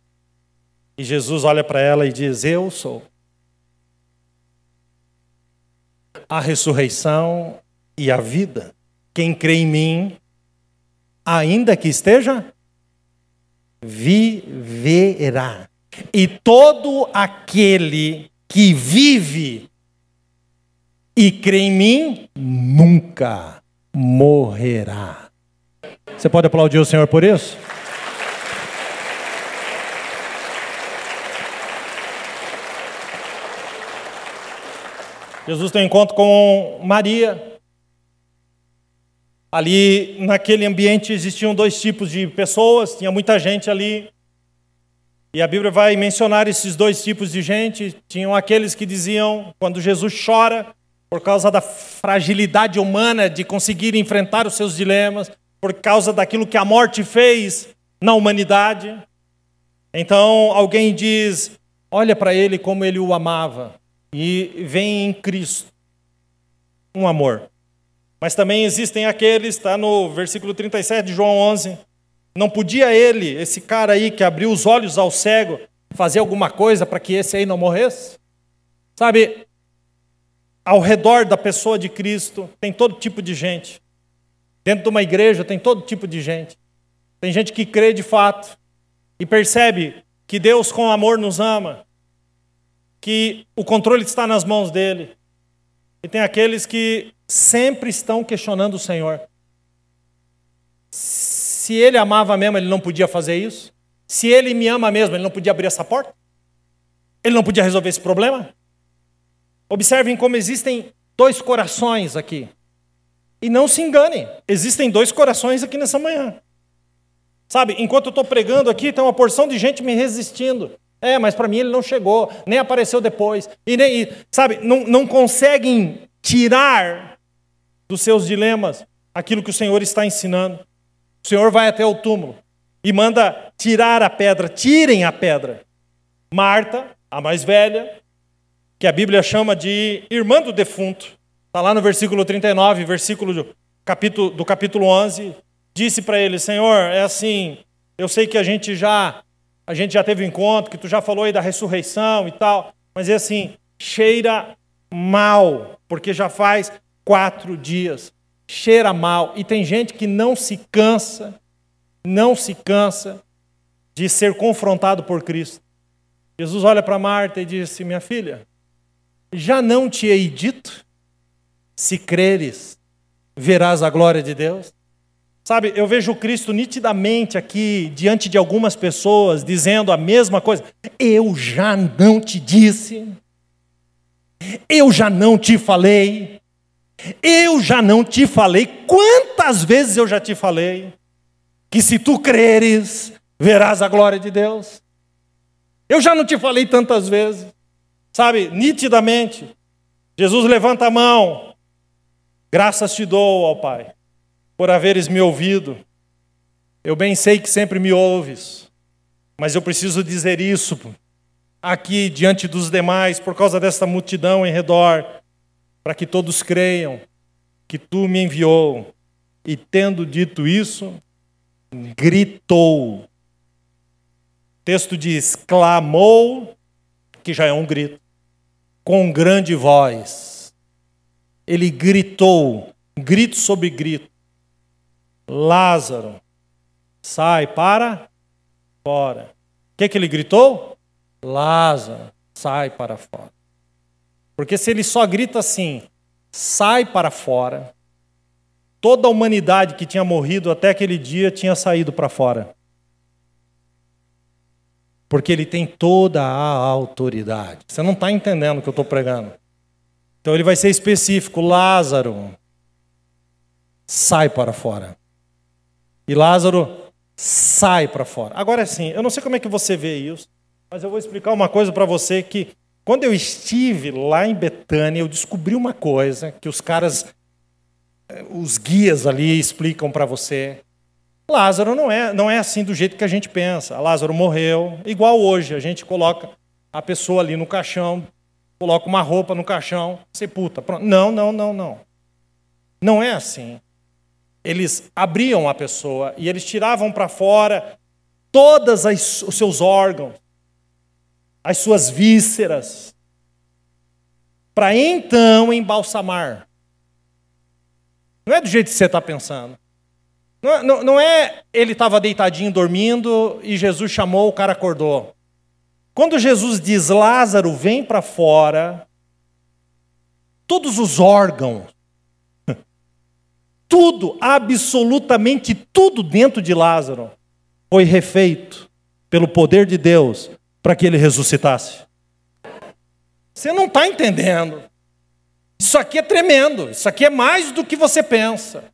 E Jesus olha para ela e diz, eu sou a ressurreição e a vida. Quem crê em mim, ainda que esteja, viverá. E todo aquele que vive e crê em mim, nunca morrerá. Você pode aplaudir o Senhor por isso? Jesus tem um encontro com Maria. Ali, naquele ambiente, existiam 2 tipos de pessoas, tinha muita gente ali. E a Bíblia vai mencionar esses 2 tipos de gente. Tinham aqueles que diziam, quando Jesus chora, por causa da fragilidade humana de conseguir enfrentar os seus dilemas, por causa daquilo que a morte fez na humanidade. Então, alguém diz, olha para ele como ele o amava. E vem em Cristo um amor. Mas também existem aqueles, está no versículo 37 de João 11, não podia ele, esse cara aí que abriu os olhos ao cego, fazer alguma coisa para que esse aí não morresse? Sabe, ao redor da pessoa de Cristo tem todo tipo de gente. Dentro de uma igreja tem todo tipo de gente. Tem gente que crê de fato e percebe que Deus com amor nos ama, que o controle está nas mãos dele. E tem aqueles que sempre estão questionando o Senhor. Se ele amava mesmo, ele não podia fazer isso? Se ele me ama mesmo, ele não podia abrir essa porta? Ele não podia resolver esse problema? Observem como existem dois corações aqui. E não se enganem, existem dois corações aqui nessa manhã. Sabe, enquanto eu estou pregando aqui, tem uma porção de gente me resistindo. Mas para mim ele não chegou, nem apareceu depois. Sabe, não conseguem tirar dos seus dilemas aquilo que o Senhor está ensinando. O Senhor vai até o túmulo e manda tirar a pedra. Tirem a pedra. Marta, a mais velha, que a Bíblia chama de irmã do defunto, está lá no versículo 39, do capítulo 11, disse para ele: Senhor, é assim, eu sei que a gente já teve um encontro, que tu já falou aí da ressurreição e tal, mas é assim, cheira mal, porque já faz 4 dias, cheira mal, e tem gente que não se cansa de ser confrontado por Cristo. Jesus olha para Marta e disse: minha filha, já não te hei dito? Se creres, verás a glória de Deus. Sabe, eu vejo Cristo nitidamente aqui, diante de algumas pessoas, dizendo a mesma coisa. Eu já não te disse. Eu já não te falei. Eu já não te falei. Quantas vezes eu já te falei? Que se tu creres, verás a glória de Deus. Eu já não te falei tantas vezes. Sabe, nitidamente, Jesus levanta a mão. Graças te dou, ó Pai, por haveres me ouvido. Eu bem sei que sempre me ouves, mas eu preciso dizer isso aqui diante dos demais, por causa desta multidão em redor, para que todos creiam que tu me enviou. E tendo dito isso, gritou. O texto diz, clamou, que já é um grito, com grande voz. Ele gritou, grito sobre grito. Lázaro, sai para fora. O que ele gritou? Lázaro, sai para fora. Porque se ele só grita assim, sai para fora, toda a humanidade que tinha morrido até aquele dia tinha saído para fora. Porque ele tem toda a autoridade. Você não está entendendo o que eu estou pregando. Então ele vai ser específico. Lázaro, sai para fora. E Lázaro sai para fora. Agora sim, eu não sei como é que você vê isso, mas eu vou explicar uma coisa para você que quando eu estive lá em Betânia, eu descobri uma coisa que os caras, os guias ali explicam para você. Lázaro não é assim do jeito que a gente pensa. Lázaro morreu, igual hoje, a gente coloca a pessoa ali no caixão, coloca uma roupa no caixão, sepulta. Pronto. Não. Não é assim. Eles abriam a pessoa e eles tiravam para fora todos os seus órgãos, as suas vísceras, para então embalsamar. Não é do jeito que você está pensando. Não é ele estava deitadinho dormindo e Jesus chamou, o cara acordou. Quando Jesus diz Lázaro, vem para fora, todos os órgãos, tudo, absolutamente tudo dentro de Lázaro foi refeito pelo poder de Deus para que ele ressuscitasse. Você não está entendendo. Isso aqui é tremendo. Isso aqui é mais do que você pensa.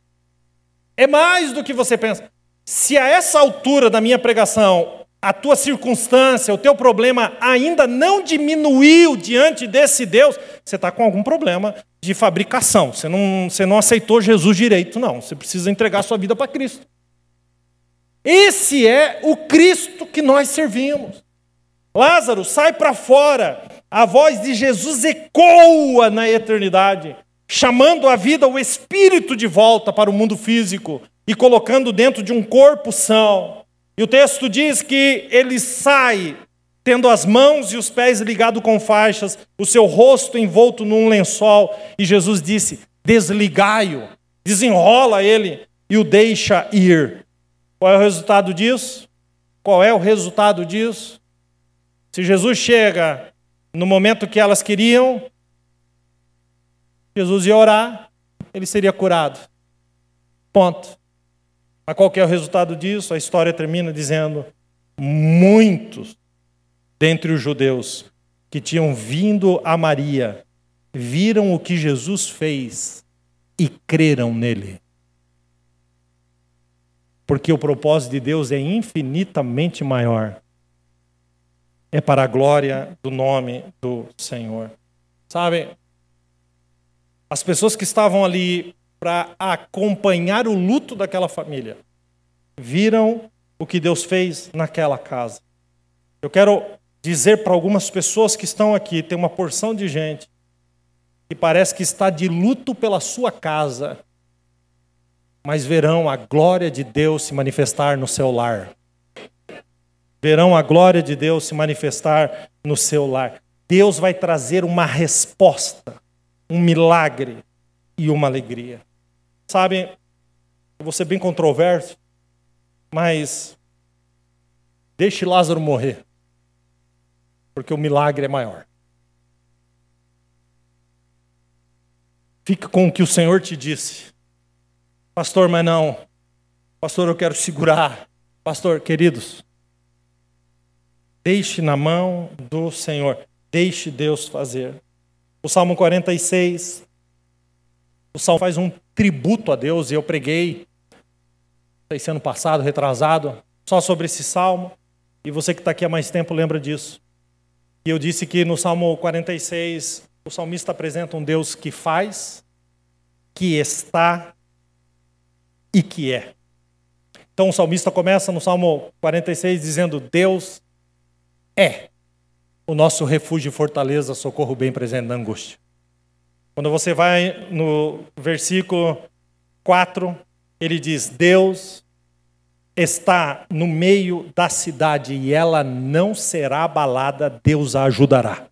É mais do que você pensa. Se a essa altura da minha pregação a tua circunstância, o teu problema ainda não diminuiu diante desse Deus, você está com algum problema de fabricação. Você não aceitou Jesus direito, não. Você precisa entregar a sua vida para Cristo. Esse é o Cristo que nós servimos. Lázaro, sai para fora. A voz de Jesus ecoa na eternidade, chamando a vida, o espírito de volta para o mundo físico e colocando dentro de um corpo são. E o texto diz que ele sai, tendo as mãos e os pés ligados com faixas, o seu rosto envolto num lençol. E Jesus disse, desligai-o, desenrola ele. e o deixa ir. Qual é o resultado disso? Qual é o resultado disso? Se Jesus chega no momento que elas queriam, Jesus ia orar, ele seria curado. Ponto. Mas qual que é o resultado disso? A história termina dizendo: muitos dentre os judeus que tinham vindo a Maria viram o que Jesus fez e creram nele. Porque o propósito de Deus é infinitamente maior. É para a glória do nome do Senhor. Sabe, as pessoas que estavam ali para acompanhar o luto daquela família viram o que Deus fez naquela casa. Eu quero dizer para algumas pessoas que estão aqui, tem uma porção de gente que parece que está de luto pela sua casa, mas verão a glória de Deus se manifestar no seu lar. Verão a glória de Deus se manifestar no seu lar. Deus vai trazer uma resposta, um milagre e uma alegria. Sabe, eu vou ser bem controverso, mas deixe Lázaro morrer, porque o milagre é maior. Fique com o que o Senhor te disse. Pastor, mas não. Pastor, eu quero segurar. Pastor, queridos, deixe na mão do Senhor. Deixe Deus fazer. O Salmo 46, o Salmo faz um tributo a Deus, e eu preguei, esse ano passado, retrasado, só sobre esse Salmo, e você que está aqui há mais tempo lembra disso. E eu disse que no Salmo 46, o salmista apresenta um Deus que faz, que está e que é. Então o salmista começa no Salmo 46 dizendo: Deus é o nosso refúgio e fortaleza, socorro bem presente na angústia. Quando você vai no versículo 4, ele diz: Deus está no meio da cidade e ela não será abalada, Deus a ajudará.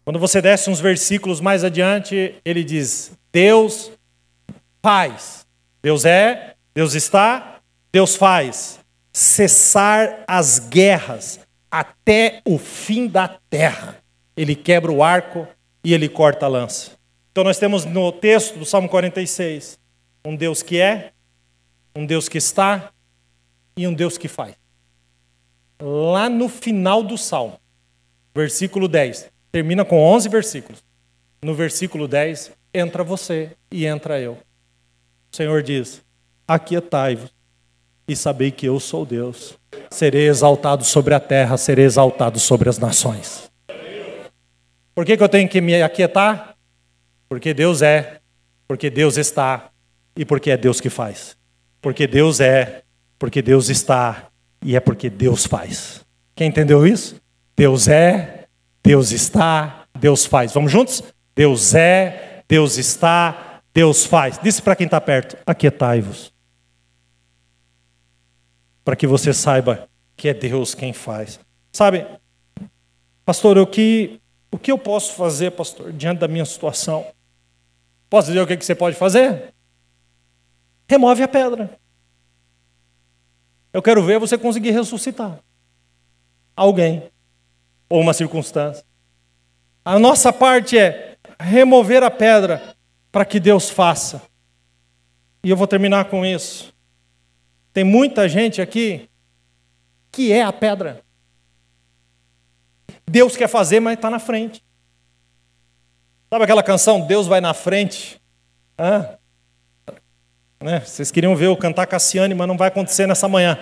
Quando você desce uns versículos mais adiante, ele diz: Deus faz. Deus é, Deus está, Deus faz cessar as guerras até o fim da terra. Ele quebra o arco e ele corta a lança. Então nós temos no texto do Salmo 46 um Deus que é, um Deus que está e um Deus que faz. Lá no final do Salmo, versículo 10, termina com 11 versículos. No versículo 10, entra você e entra eu. O Senhor diz: aquietai-vos e sabei que eu sou Deus. Serei exaltado sobre a terra, serei exaltado sobre as nações. Por que eu tenho que me aquietar? Porque Deus é, porque Deus está e porque é Deus que faz. Porque Deus é, porque Deus está e é porque Deus faz. Quem entendeu isso? Deus é, Deus está, Deus faz. Vamos juntos? Deus é, Deus está, Deus faz. Disse para quem está perto: aquietai-vos. Para que você saiba que é Deus quem faz. Sabe, pastor, o que eu posso fazer, pastor, diante da minha situação? Posso dizer o que você pode fazer? Remove a pedra. Eu quero ver você conseguir ressuscitar alguém ou uma circunstância. A nossa parte é remover a pedra para que Deus faça. E eu vou terminar com isso. Tem muita gente aqui que é a pedra. Deus quer fazer, mas está na frente. Sabe aquela canção, Deus vai na frente? Né? Vocês queriam ver eu cantar Cassiane, mas não vai acontecer nessa manhã.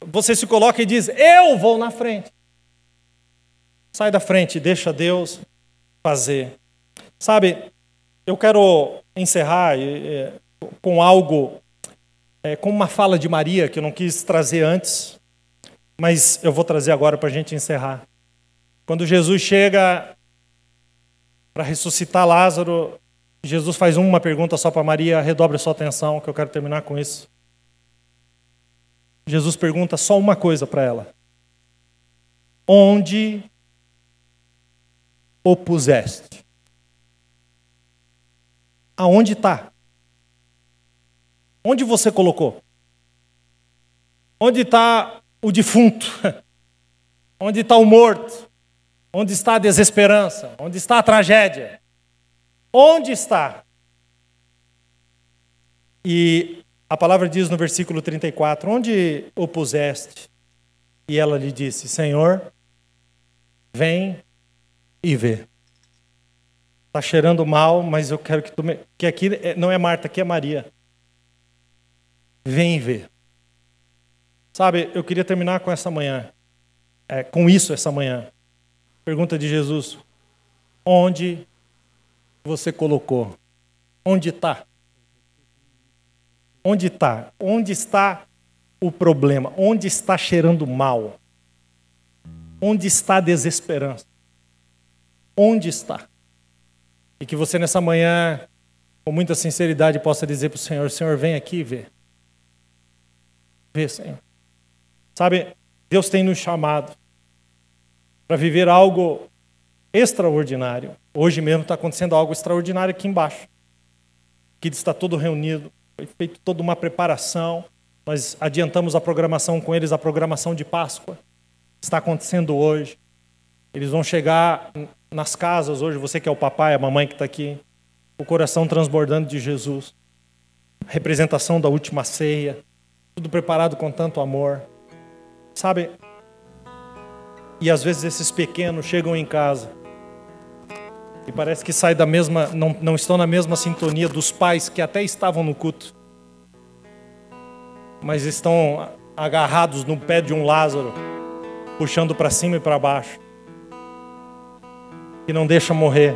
Você se coloca e diz: eu vou na frente. Sai da frente, deixa Deus fazer. Sabe, eu quero encerrar com algo, com uma fala de Maria que eu não quis trazer antes, mas eu vou trazer agora para a gente encerrar. Quando Jesus chega para ressuscitar Lázaro, Jesus faz uma pergunta só para Maria, redobre a sua atenção, que eu quero terminar com isso. Jesus pergunta só uma coisa para ela: onde o puseste? Aonde está Onde você colocou? Onde está o defunto? Onde está o morto? Onde está a desesperança? Onde está a tragédia? Onde está? E a palavra diz no versículo 34, onde o puseste? E ela lhe disse, Senhor, vem e vê. Está cheirando mal, mas eu quero que tu me... Que aqui não é Marta, aqui é Maria. Vem e vê. Sabe, eu queria terminar com essa manhã. Com isso essa manhã. Pergunta de Jesus. Onde você colocou? Onde está? Onde está? Onde está o problema? Onde está cheirando mal? Onde está a desesperança? Onde está? E que você nessa manhã, com muita sinceridade, possa dizer para o Senhor, Senhor, vem aqui e vê. Vê, Senhor. Sabe, Deus tem nos chamado para viver algo extraordinário. Hoje mesmo está acontecendo algo extraordinário aqui embaixo. Aqui está todo reunido, foi feita toda uma preparação. Nós adiantamos a programação com eles, a programação de Páscoa. Está acontecendo hoje. Eles vão chegar nas casas hoje, você que é o papai, a mamãe que está aqui, o coração transbordando de Jesus. A representação da última ceia, tudo preparado com tanto amor. Sabe? E às vezes esses pequenos chegam em casa e parece que saem da mesma, não estão na mesma sintonia dos pais que até estavam no culto, mas estão agarrados no pé de um Lázaro, puxando para cima e para baixo, que não deixa morrer,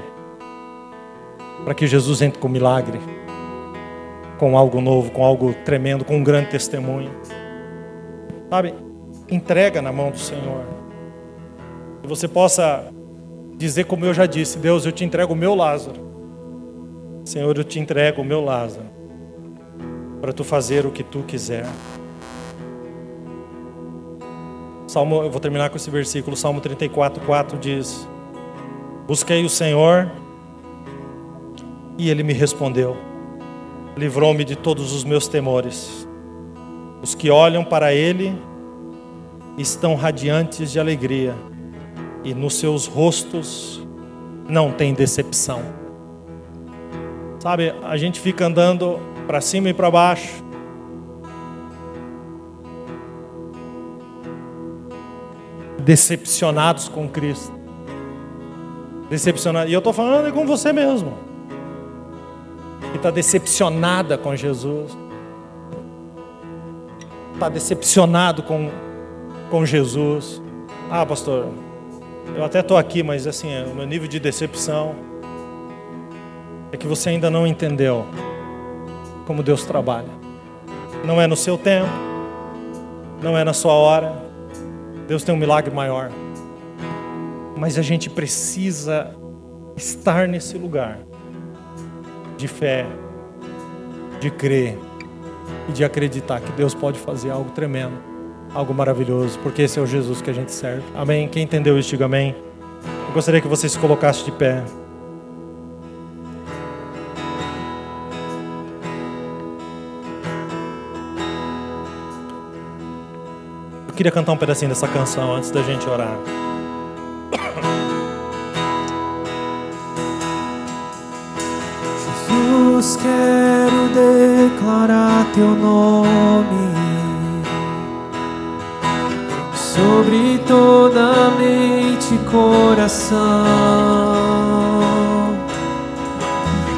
para que Jesus entre com milagre, com algo novo, com algo tremendo, com um grande testemunho. Sabe? Entrega na mão do Senhor. Que você possa dizer como eu já disse, Deus, eu te entrego o meu Lázaro. Senhor, eu te entrego o meu Lázaro, para tu fazer o que tu quiser. Salmo, eu vou terminar com esse versículo, Salmo 34:4 diz, busquei o Senhor e Ele me respondeu, livrou-me de todos os meus temores. Os que olham para Ele estão radiantes de alegria e nos seus rostos não tem decepção. Sabe, a gente fica andando para cima e para baixo, decepcionados com Cristo. Decepcionado. E eu estou falando com você mesmo, que está decepcionada com Jesus, está decepcionado com Jesus. Ah, pastor, eu até estou aqui, mas assim, o meu nível de decepção é que você ainda não entendeu como Deus trabalha. Não é no seu tempo, não é na sua hora. Deus tem um milagre maior. Mas a gente precisa estar nesse lugar de fé, de crer e de acreditar que Deus pode fazer algo tremendo, algo maravilhoso, porque esse é o Jesus que a gente serve. Amém? Quem entendeu isso, diga amém. Eu gostaria que você se colocasse de pé. Eu queria cantar um pedacinho dessa canção antes da gente orar. Jesus, quero declarar teu nome sobre toda mente e coração,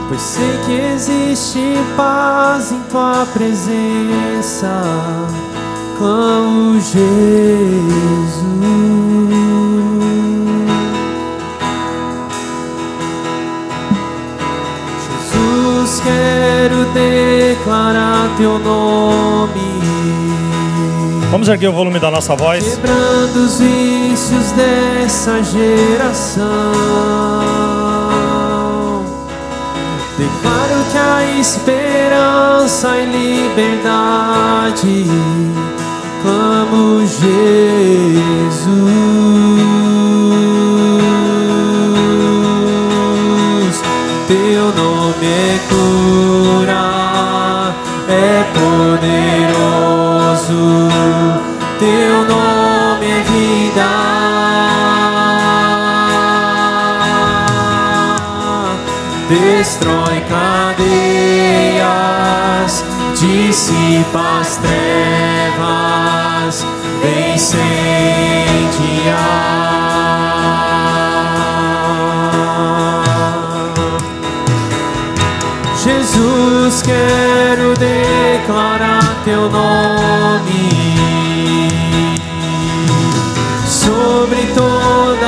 pois sei que existe paz em tua presença. Clamo Jesus, Jesus, quero declarar teu nome. Vamos erguer o volume da nossa voz. Quebrando os vícios dessa geração, declaro que há esperança e liberdade. Clamo Jesus, teu nome é cura, é poder. dissipa as trevas, vem incendiar. Jesus, quero declarar teu nome sobre toda